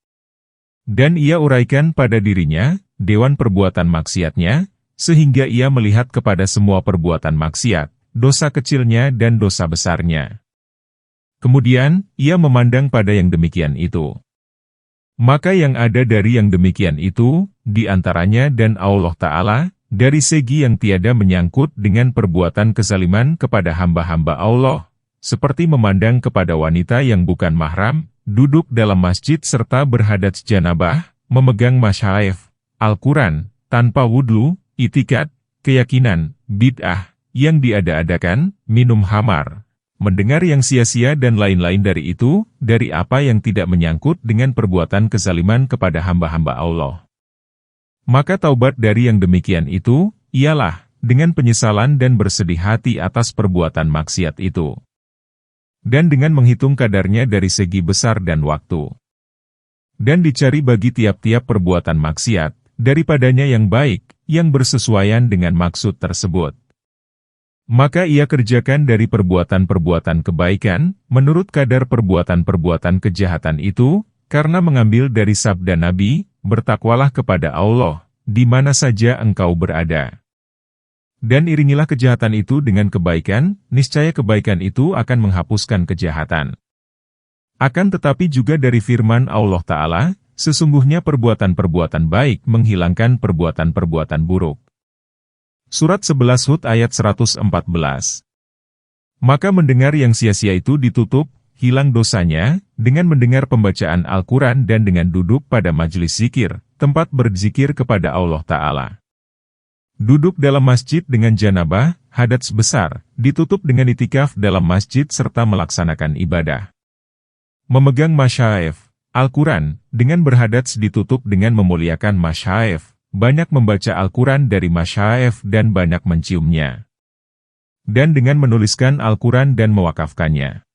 Dan ia uraikan pada dirinya, dewan perbuatan maksiatnya, sehingga ia melihat kepada semua perbuatan maksiat, dosa kecilnya dan dosa besarnya. Kemudian, ia memandang pada yang demikian itu. Maka yang ada dari yang demikian itu, di antaranya dan Allah Ta'ala, dari segi yang tiada menyangkut dengan perbuatan kezaliman kepada hamba-hamba Allah, seperti memandang kepada wanita yang bukan mahram, duduk dalam masjid serta berhadas janabah, memegang masyaif, Al-Quran, tanpa wudhu, itikad, keyakinan, bid'ah, yang diada-adakan, minum khamar, mendengar yang sia-sia dan lain-lain dari itu, dari apa yang tidak menyangkut dengan perbuatan kezaliman kepada hamba-hamba Allah. Maka taubat dari yang demikian itu, ialah, dengan penyesalan dan bersedih hati atas perbuatan maksiat itu. Dan dengan menghitung kadarnya dari segi besar dan waktu. Dan dicari bagi tiap-tiap perbuatan maksiat, daripadanya yang baik, yang bersesuaian dengan maksud tersebut. Maka ia kerjakan dari perbuatan-perbuatan kebaikan, menurut kadar perbuatan-perbuatan kejahatan itu, karena mengambil dari sabda Nabi, bertakwalah kepada Allah, di mana saja engkau berada. Dan iringilah kejahatan itu dengan kebaikan, niscaya kebaikan itu akan menghapuskan kejahatan. Akan tetapi juga dari firman Allah Ta'ala, sesungguhnya perbuatan-perbuatan baik menghilangkan perbuatan-perbuatan buruk. Surat 11 Hud ayat 114. Maka mendengar yang sia-sia itu ditutup, hilang dosanya, dengan mendengar pembacaan Al-Quran dan dengan duduk pada majelis zikir, tempat berzikir kepada Allah Ta'ala. Duduk dalam masjid dengan janabah, hadas besar, ditutup dengan itikaf dalam masjid serta melaksanakan ibadah. Memegang masyaif, Al-Quran, dengan berhadas ditutup dengan memuliakan masyaif, banyak membaca Al-Quran dari masyaif dan banyak menciumnya. Dan dengan menuliskan Al-Quran dan mewakafkannya.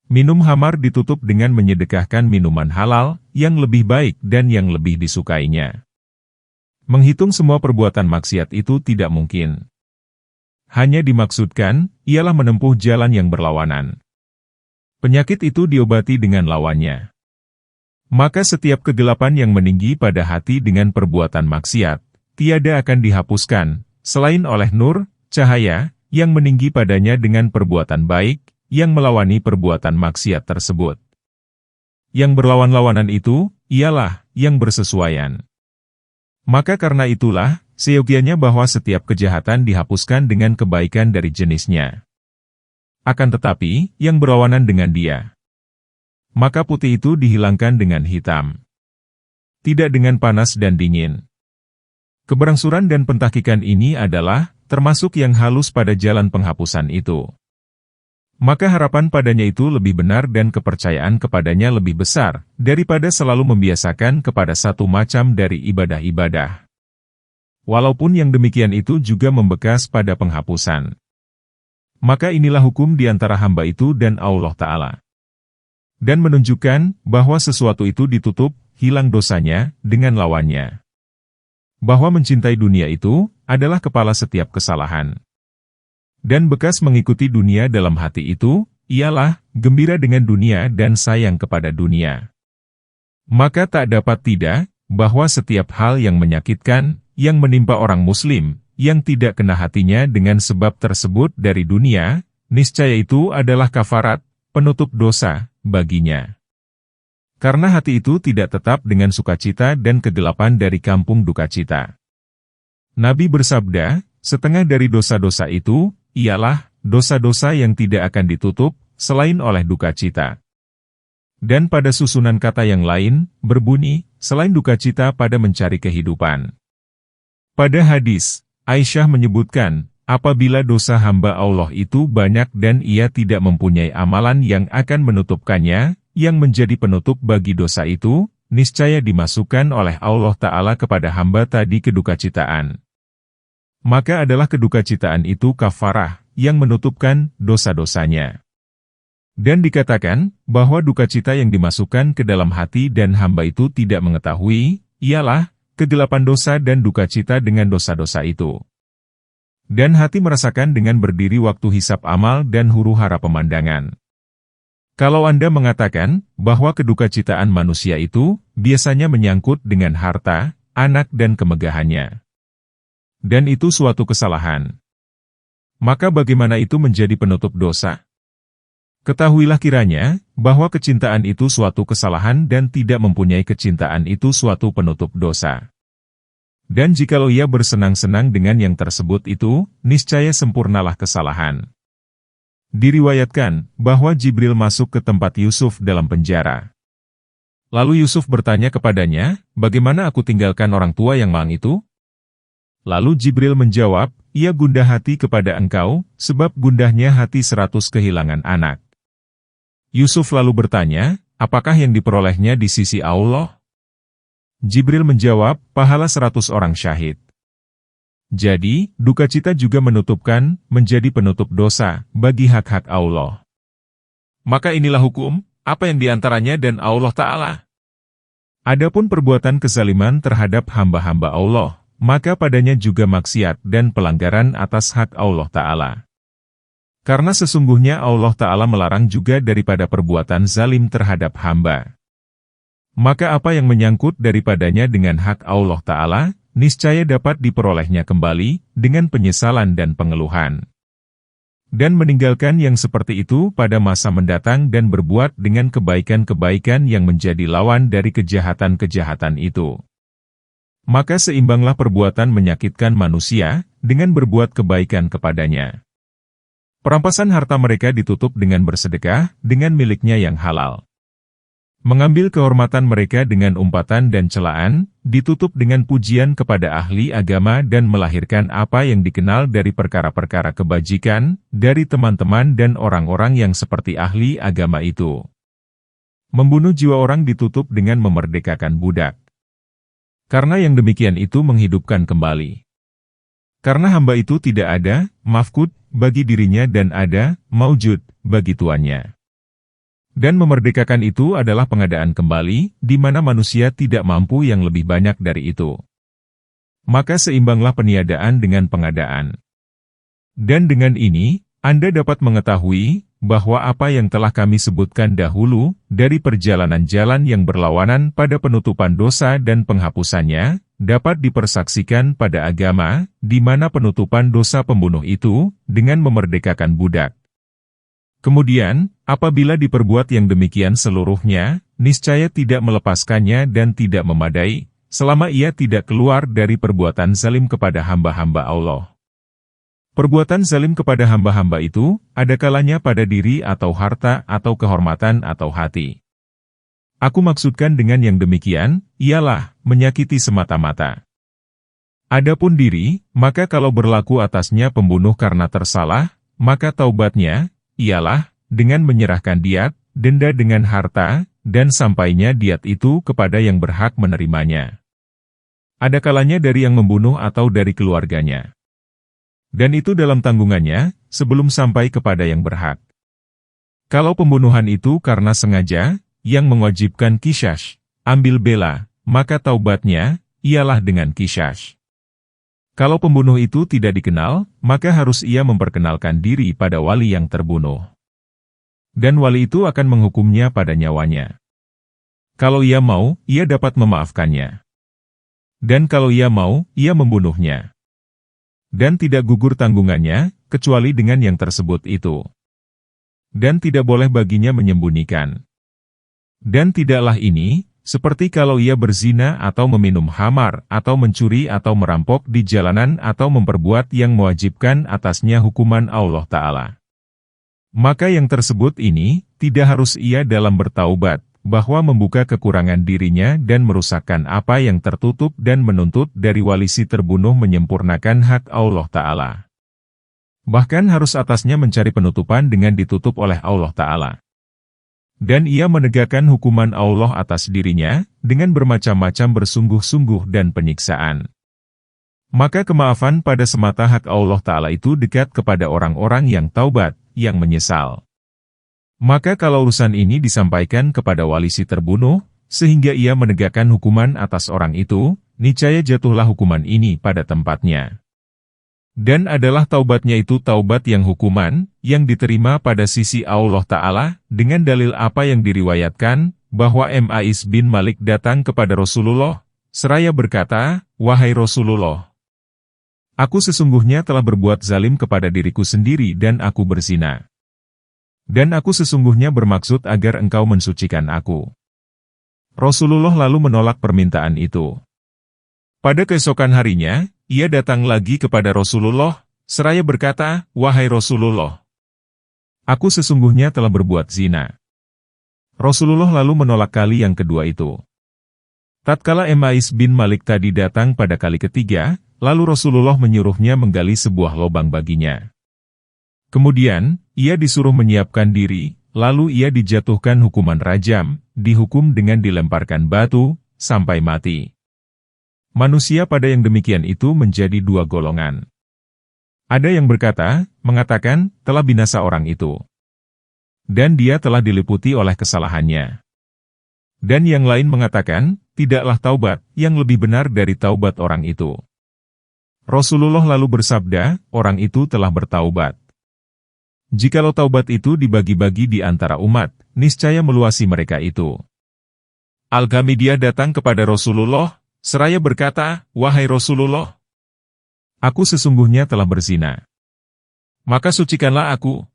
Minum khamar ditutup dengan menyedekahkan minuman halal, yang lebih baik dan yang lebih disukainya. Menghitung semua perbuatan maksiat itu tidak mungkin. Hanya dimaksudkan, ialah menempuh jalan yang berlawanan. Penyakit itu diobati dengan lawannya. Maka setiap kegelapan yang meninggi pada hati dengan perbuatan maksiat, tiada akan dihapuskan, selain oleh nur, cahaya, yang meninggi padanya dengan perbuatan baik, yang melawani perbuatan maksiat tersebut. Yang berlawan-lawanan itu, ialah, yang bersesuaian. Maka karena itulah, seyogianya bahwa setiap kejahatan dihapuskan dengan kebaikan dari jenisnya. Akan tetapi, yang berlawanan dengan dia. Maka putih itu dihilangkan dengan hitam. Tidak dengan panas dan dingin. Keberangsuran dan pentahkikan ini adalah, termasuk yang halus pada jalan penghapusan itu. Maka harapan padanya itu lebih benar dan kepercayaan kepadanya lebih besar, daripada selalu membiasakan kepada satu macam dari ibadah-ibadah. Walaupun yang demikian itu juga membekas pada penghapusan. Maka inilah hukum di antara hamba itu dan Allah Ta'ala. Dan menunjukkan bahwa sesuatu itu ditutup, hilang dosanya, dengan lawannya. Bahwa mencintai dunia itu adalah kepala setiap kesalahan. Dan bekas mengikuti dunia dalam hati itu, ialah gembira dengan dunia dan sayang kepada dunia. Maka tak dapat tidak, bahwa setiap hal yang menyakitkan, yang menimpa orang muslim, yang tidak kena hatinya dengan sebab tersebut dari dunia, niscaya itu adalah kafarat, penutup dosa, baginya. Karena hati itu tidak tetap dengan sukacita dan kegelapan dari kampung dukacita. Nabi bersabda, setengah dari dosa-dosa itu, ialah dosa-dosa yang tidak akan ditutup, selain oleh dukacita. Dan pada susunan kata yang lain, berbunyi, selain dukacita pada mencari kehidupan. Pada hadis, Aisyah menyebutkan, apabila dosa hamba Allah itu banyak dan ia tidak mempunyai amalan yang akan menutupkannya, yang menjadi penutup bagi dosa itu, niscaya dimasukkan oleh Allah Ta'ala kepada hamba tadi kedukacitaan. Maka adalah kedukacitaan itu kafarah, yang menutupkan dosa-dosanya. Dan dikatakan, bahwa dukacita yang dimasukkan ke dalam hati dan hamba itu tidak mengetahui, ialah, kegelapan dosa dan dukacita dengan dosa-dosa itu. Dan hati merasakan dengan berdiri waktu hisab amal dan huru-hara pemandangan. Kalau Anda mengatakan, bahwa kedukacitaan manusia itu, biasanya menyangkut dengan harta, anak dan kemegahannya. Dan itu suatu kesalahan. Maka bagaimana itu menjadi penutup dosa? Ketahuilah kiranya, bahwa kecintaan itu suatu kesalahan dan tidak mempunyai kecintaan itu suatu penutup dosa. Dan jikalau ia bersenang-senang dengan yang tersebut itu, niscaya sempurnalah kesalahan. Diriwayatkan, bahwa Jibril masuk ke tempat Yusuf dalam penjara. Lalu Yusuf bertanya kepadanya, bagaimana aku tinggalkan orang tua yang malang itu? Lalu Jibril menjawab, ia gundah hati kepada engkau, sebab gundahnya hati 100 kehilangan anak. Yusuf lalu bertanya, apakah yang diperolehnya di sisi Allah? Jibril menjawab, pahala 100 orang syahid. Jadi, dukacita juga menutupkan, menjadi penutup dosa, bagi hak-hak Allah. Maka inilah hukum, apa yang diantaranya dan Allah Ta'ala. Adapun perbuatan kezaliman terhadap hamba-hamba Allah, maka padanya juga maksiat dan pelanggaran atas hak Allah Ta'ala. Karena sesungguhnya Allah Ta'ala melarang juga daripada perbuatan zalim terhadap hamba. Maka apa yang menyangkut daripadanya dengan hak Allah Ta'ala, niscaya dapat diperolehnya kembali, dengan penyesalan dan pengeluhan. Dan meninggalkan yang seperti itu pada masa mendatang dan berbuat dengan kebaikan-kebaikan yang menjadi lawan dari kejahatan-kejahatan itu. Maka seimbanglah perbuatan menyakitkan manusia, dengan berbuat kebaikan kepadanya. Perampasan harta mereka ditutup dengan bersedekah, dengan miliknya yang halal. Mengambil kehormatan mereka dengan umpatan dan celaan, ditutup dengan pujian kepada ahli agama dan melahirkan apa yang dikenal dari perkara-perkara kebajikan, dari teman-teman dan orang-orang yang seperti ahli agama itu. Membunuh jiwa orang ditutup dengan memerdekakan budak. Karena yang demikian itu menghidupkan kembali. Karena hamba itu tidak ada, mafkud, bagi dirinya dan ada, maujud, bagi tuannya. Dan memerdekakan itu adalah pengadaan kembali, di mana manusia tidak mampu yang lebih banyak dari itu. Maka seimbanglah peniadaan dengan pengadaan. Dan dengan ini, Anda dapat mengetahui, bahwa apa yang telah kami sebutkan dahulu, dari perjalanan jalan yang berlawanan pada penutupan dosa dan penghapusannya, dapat dipersaksikan pada agama, di mana penutupan dosa pembunuh itu, dengan memerdekakan budak. Kemudian, apabila diperbuat yang demikian seluruhnya, niscaya tidak melepaskannya dan tidak memadai, selama ia tidak keluar dari perbuatan zalim kepada hamba-hamba Allah. Perbuatan zalim kepada hamba-hamba itu, ada kalanya pada diri atau harta atau kehormatan atau hati. Aku maksudkan dengan yang demikian, ialah, menyakiti semata-mata. Adapun diri, maka kalau berlaku atasnya pembunuh karena tersalah, maka taubatnya, ialah, dengan menyerahkan diat, denda dengan harta, dan sampainya diat itu kepada yang berhak menerimanya. Ada kalanya dari yang membunuh atau dari keluarganya. Dan itu dalam tanggungannya, sebelum sampai kepada yang berhak. Kalau pembunuhan itu karena sengaja, yang mewajibkan qisas, ambil bela, maka taubatnya, ialah dengan qisas. Kalau pembunuh itu tidak dikenal, maka harus ia memperkenalkan diri pada wali yang terbunuh. Dan wali itu akan menghukumnya pada nyawanya. Kalau ia mau, ia dapat memaafkannya. Dan kalau ia mau, ia membunuhnya. Dan tidak gugur tanggungannya, kecuali dengan yang tersebut itu. Dan tidak boleh baginya menyembunyikan. Dan tidaklah ini, seperti kalau ia berzina atau meminum khamar, atau mencuri atau merampok di jalanan atau memperbuat yang mewajibkan atasnya hukuman Allah Ta'ala. Maka yang tersebut ini, tidak harus ia dalam bertaubat, bahwa membuka kekurangan dirinya dan merusakkan apa yang tertutup dan menuntut dari wali si terbunuh menyempurnakan hak Allah Ta'ala. Bahkan harus atasnya mencari penutupan dengan ditutup oleh Allah Ta'ala. Dan ia menegakkan hukuman Allah atas dirinya, dengan bermacam-macam bersungguh-sungguh dan penyiksaan. Maka kemaafan pada semata hak Allah Ta'ala itu dekat kepada orang-orang yang taubat, yang menyesal. Maka kalau urusan ini disampaikan kepada wali si terbunuh, sehingga ia menegakkan hukuman atas orang itu, niscaya jatuhlah hukuman ini pada tempatnya. Dan adalah taubatnya itu taubat yang hukuman, yang diterima pada sisi Allah Ta'ala, dengan dalil apa yang diriwayatkan, bahwa Ma'is bin Malik datang kepada Rasulullah, seraya berkata, "Wahai Rasulullah, aku sesungguhnya telah berbuat zalim kepada diriku sendiri dan aku berzina. Dan aku sesungguhnya bermaksud agar engkau mensucikan aku." Rasulullah lalu menolak permintaan itu. Pada keesokan harinya, ia datang lagi kepada Rasulullah, seraya berkata, "Wahai Rasulullah, aku sesungguhnya telah berbuat zina." Rasulullah lalu menolak kali yang kedua itu. Tatkala Ma'is bin Malik tadi datang pada kali ketiga, lalu Rasulullah menyuruhnya menggali sebuah lubang baginya. Kemudian, ia disuruh menyiapkan diri, lalu ia dijatuhkan hukuman rajam, dihukum dengan dilemparkan batu, sampai mati. Manusia pada yang demikian itu menjadi dua golongan. Ada yang mengatakan, telah binasa orang itu. Dan dia telah diliputi oleh kesalahannya. Dan yang lain mengatakan, tidaklah taubat, yang lebih benar dari taubat orang itu. Rasulullah lalu bersabda, orang itu telah bertaubat. Jikalau taubat itu dibagi-bagi di antara umat, niscaya meluasi mereka itu. Al-Ghamidiyah datang kepada Rasulullah, seraya berkata, "Wahai Rasulullah, aku sesungguhnya telah berzina. Maka sucikanlah aku."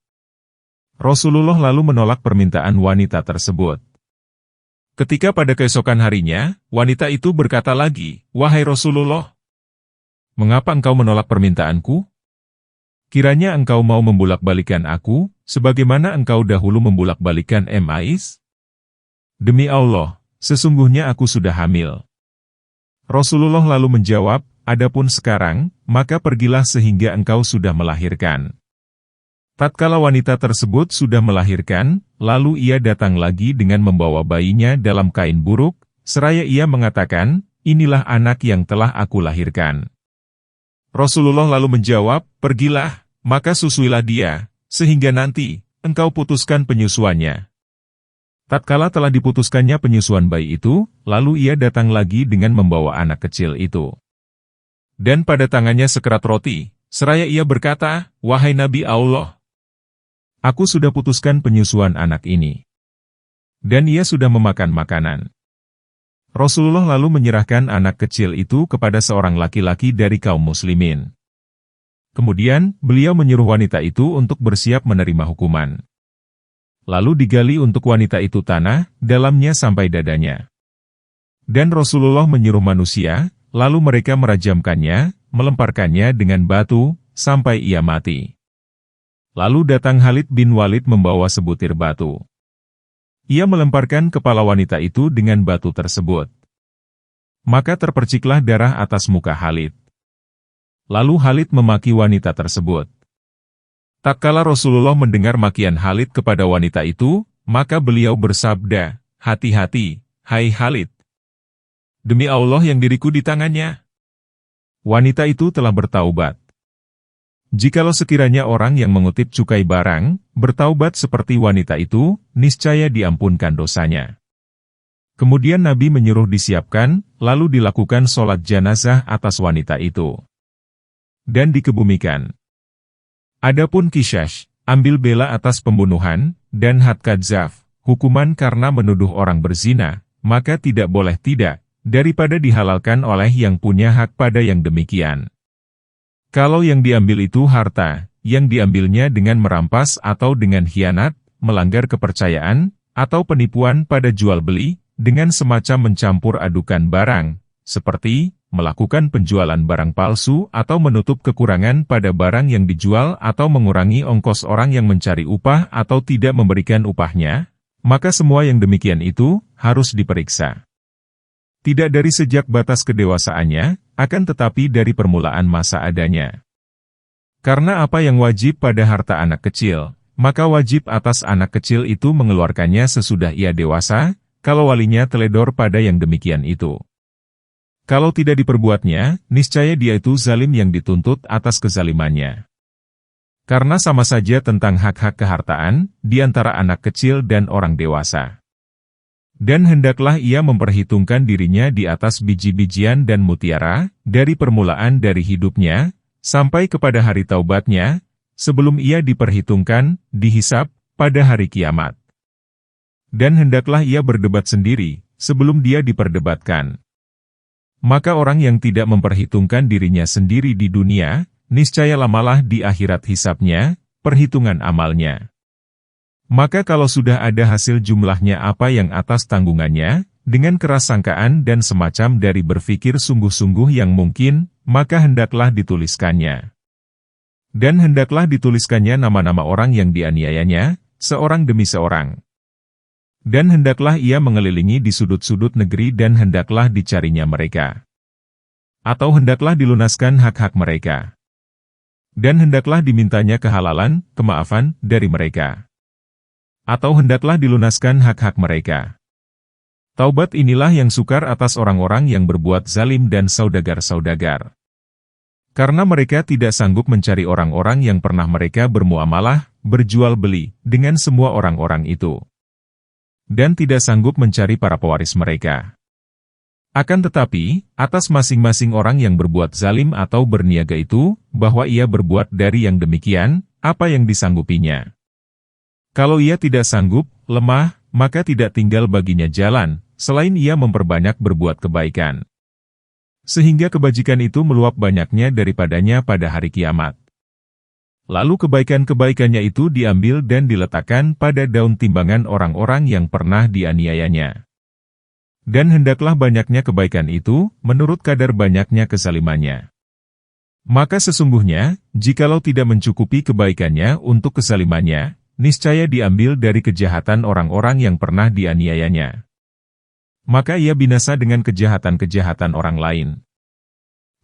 Rasulullah lalu menolak permintaan wanita tersebut. Ketika pada keesokan harinya, wanita itu berkata lagi, "Wahai Rasulullah, mengapa engkau menolak permintaanku? Kiranya engkau mau membulak-balikan aku, sebagaimana engkau dahulu membulak-balikan Ma'is? Demi Allah, sesungguhnya aku sudah hamil." Rasulullah lalu menjawab, "Adapun sekarang, maka pergilah sehingga engkau sudah melahirkan." Tatkala wanita tersebut sudah melahirkan, lalu ia datang lagi dengan membawa bayinya dalam kain buruk, seraya ia mengatakan, "Inilah anak yang telah aku lahirkan." Rasulullah lalu menjawab, "Pergilah, maka susuilah dia, sehingga nanti, engkau putuskan penyusuannya." Tatkala telah diputuskannya penyusuan bayi itu, lalu ia datang lagi dengan membawa anak kecil itu. Dan pada tangannya sekerat roti, seraya ia berkata, "Wahai Nabi Allah, aku sudah putuskan penyusuan anak ini." Dan ia sudah memakan makanan. Rasulullah lalu menyerahkan anak kecil itu kepada seorang laki-laki dari kaum muslimin. Kemudian, beliau menyuruh wanita itu untuk bersiap menerima hukuman. Lalu digali untuk wanita itu tanah, dalamnya sampai dadanya. Dan Rasulullah menyuruh manusia, lalu mereka merajamkannya, melemparkannya dengan batu, sampai ia mati. Lalu datang Khalid bin Walid membawa sebutir batu. Ia melemparkan kepala wanita itu dengan batu tersebut. Maka terperciklah darah atas muka Khalid. Lalu Khalid memaki wanita tersebut. Tatkala Rasulullah mendengar makian Khalid kepada wanita itu, maka beliau bersabda, "Hati-hati, hai Khalid. Demi Allah yang diriku di tangannya." Wanita itu telah bertaubat. Jikalau sekiranya orang yang mengutip cukai barang, bertaubat seperti wanita itu, niscaya diampunkan dosanya. Kemudian Nabi menyuruh disiapkan, lalu dilakukan sholat jenazah atas wanita itu. dan dikebumikan. Adapun qisas, ambil bela atas pembunuhan, dan had qadzaf, hukuman karena menuduh orang berzina, maka tidak boleh tidak, daripada dihalalkan oleh yang punya hak pada yang demikian. Kalau yang diambil itu harta, yang diambilnya dengan merampas atau dengan khianat, melanggar kepercayaan, atau penipuan pada jual beli, dengan semacam mencampur adukan barang, seperti melakukan penjualan barang palsu atau menutup kekurangan pada barang yang dijual atau mengurangi ongkos orang yang mencari upah atau tidak memberikan upahnya, maka semua yang demikian itu harus diperiksa. Tidak dari sejak batas kedewasaannya, akan tetapi dari permulaan masa adanya. Karena apa yang wajib pada harta anak kecil, maka wajib atas anak kecil itu mengeluarkannya sesudah ia dewasa, kalau walinya teledor pada yang demikian itu. Kalau tidak diperbuatnya, niscaya dia itu zalim yang dituntut atas kezalimannya. Karena sama saja tentang hak-hak kehartaan, di antara anak kecil dan orang dewasa. Dan hendaklah ia memperhitungkan dirinya di atas biji-bijian dan mutiara, dari permulaan dari hidupnya, sampai kepada hari taubatnya, sebelum ia diperhitungkan, dihisap, pada hari kiamat. Dan hendaklah ia berdebat sendiri, sebelum dia diperdebatkan. Maka orang yang tidak memperhitungkan dirinya sendiri di dunia, niscaya lamalah di akhirat hisapnya, perhitungan amalnya. Maka kalau sudah ada hasil jumlahnya apa yang atas tanggungannya, dengan keras sangkaan dan semacam dari berpikir sungguh-sungguh yang mungkin, maka hendaklah dituliskannya. Dan hendaklah dituliskannya nama-nama orang yang dianiayanya, seorang demi seorang. Dan hendaklah ia mengelilingi di sudut-sudut negeri dan hendaklah dicarinya mereka. Atau hendaklah dilunaskan hak-hak mereka. Dan hendaklah dimintanya kehalalan, kemaafan, dari mereka. Atau hendaklah dilunaskan hak-hak mereka. Taubat inilah yang sukar atas orang-orang yang berbuat zalim dan saudagar-saudagar. Karena mereka tidak sanggup mencari orang-orang yang pernah mereka bermuamalah, berjual beli, dengan semua orang-orang itu. Dan tidak sanggup mencari para pewaris mereka. Akan tetapi, atas masing-masing orang yang berbuat zalim atau berniaga itu, bahwa ia berbuat dari yang demikian, apa yang disanggupinya. Kalau ia tidak sanggup, lemah, maka tidak tinggal baginya jalan, selain ia memperbanyak berbuat kebaikan. Sehingga kebajikan itu meluap banyaknya daripadanya pada hari kiamat. Lalu kebaikan-kebaikannya itu diambil dan diletakkan pada daun timbangan orang-orang yang pernah dianiayanya. Dan hendaklah banyaknya kebaikan itu, menurut kadar banyaknya kezalimannya. Maka sesungguhnya, jikalau tidak mencukupi kebaikannya untuk kezalimannya, niscaya diambil dari kejahatan orang-orang yang pernah dianiayanya. Maka ia binasa dengan kejahatan-kejahatan orang lain.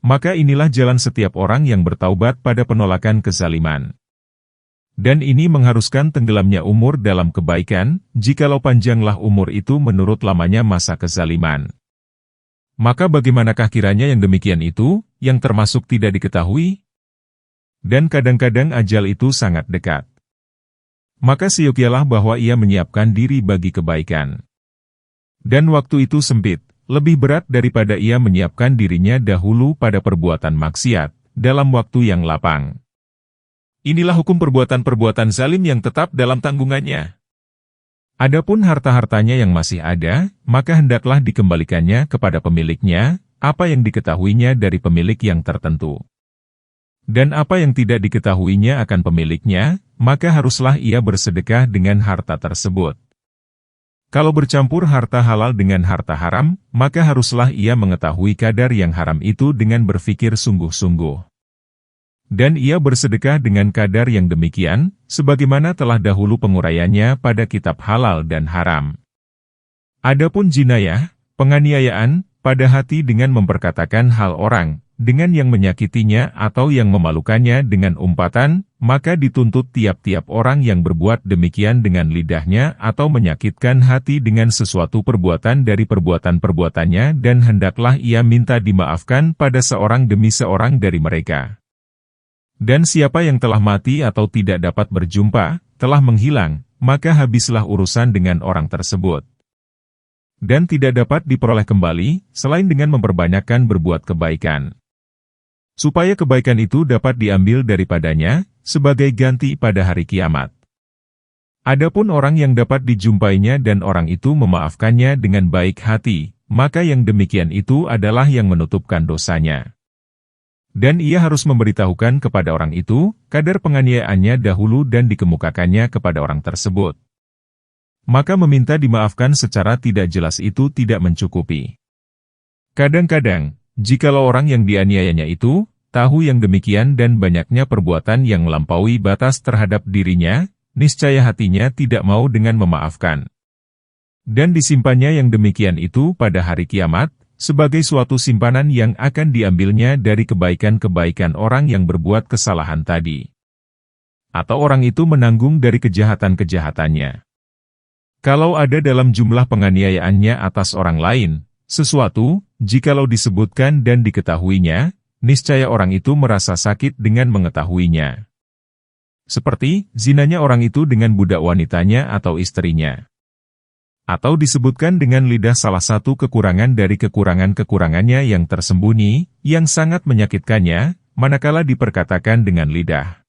Maka inilah jalan setiap orang yang bertaubat pada penolakan kezaliman. Dan ini mengharuskan tenggelamnya umur dalam kebaikan, jikalau panjanglah umur itu menurut lamanya masa kezaliman. Maka bagaimanakah kiranya yang demikian itu, yang termasuk tidak diketahui? Dan kadang-kadang ajal itu sangat dekat. Maka seyogialah bahwa ia menyiapkan diri bagi kebaikan. Dan waktu itu sempit. Lebih berat daripada ia menyiapkan dirinya dahulu pada perbuatan maksiat, dalam waktu yang lapang. Inilah hukum perbuatan-perbuatan zalim yang tetap dalam tanggungannya. Adapun harta-hartanya yang masih ada, maka hendaklah dikembalikannya kepada pemiliknya, apa yang diketahuinya dari pemilik yang tertentu. Dan apa yang tidak diketahuinya akan pemiliknya, maka haruslah ia bersedekah dengan harta tersebut. Kalau bercampur harta halal dengan harta haram, maka haruslah ia mengetahui kadar yang haram itu dengan berpikir sungguh-sungguh. Dan ia bersedekah dengan kadar yang demikian, sebagaimana telah dahulu penguraiannya pada kitab halal dan haram. Adapun jinayah, penganiayaan, pada hati dengan memperkatakan hal orang, dengan yang menyakitinya atau yang memalukannya dengan umpatan, maka dituntut tiap-tiap orang yang berbuat demikian dengan lidahnya atau menyakitkan hati dengan sesuatu perbuatan dari perbuatan-perbuatannya dan hendaklah ia minta dimaafkan pada seorang demi seorang dari mereka. Dan siapa yang telah mati atau tidak dapat berjumpa, telah menghilang, maka habislah urusan dengan orang tersebut. Dan tidak dapat diperoleh kembali, selain dengan memperbanyakkan berbuat kebaikan. supaya kebaikan itu dapat diambil daripadanya, sebagai ganti pada hari kiamat. Adapun orang yang dapat dijumpainya dan orang itu memaafkannya dengan baik hati, maka yang demikian itu adalah yang menutupkan dosanya. Dan ia harus memberitahukan kepada orang itu, kadar penganiayaannya dahulu dan dikemukakannya kepada orang tersebut. Maka meminta dimaafkan secara tidak jelas itu tidak mencukupi. Kadang-kadang, jikalau orang yang dianiayanya itu, tahu yang demikian dan banyaknya perbuatan yang melampaui batas terhadap dirinya, niscaya hatinya tidak mau dengan memaafkan. Dan disimpannya yang demikian itu pada hari kiamat, sebagai suatu simpanan yang akan diambilnya dari kebaikan-kebaikan orang yang berbuat kesalahan tadi. Atau orang itu menanggung dari kejahatan-kejahatannya. Kalau ada dalam jumlah penganiayaannya atas orang lain, sesuatu, jikalau disebutkan dan diketahuinya, niscaya orang itu merasa sakit dengan mengetahuinya. Seperti, zinanya orang itu dengan budak wanitanya atau istrinya. Atau disebutkan dengan lidah salah satu kekurangan dari kekurangan-kekurangannya yang tersembunyi, yang sangat menyakitkannya, manakala diperkatakan dengan lidah.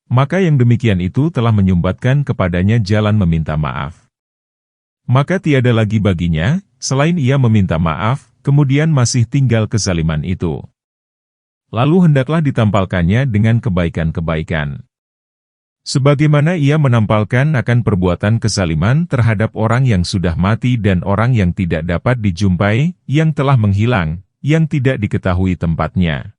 Maka yang demikian itu telah menyumbatkan kepadanya jalan meminta maaf. Maka tiada lagi baginya, selain ia meminta maaf, kemudian masih tinggal kezaliman itu. Lalu hendaklah ditampalkannya dengan kebaikan-kebaikan. Sebagaimana ia menampalkan akan perbuatan kezaliman terhadap orang yang sudah mati dan orang yang tidak dapat dijumpai, yang telah menghilang, yang tidak diketahui tempatnya.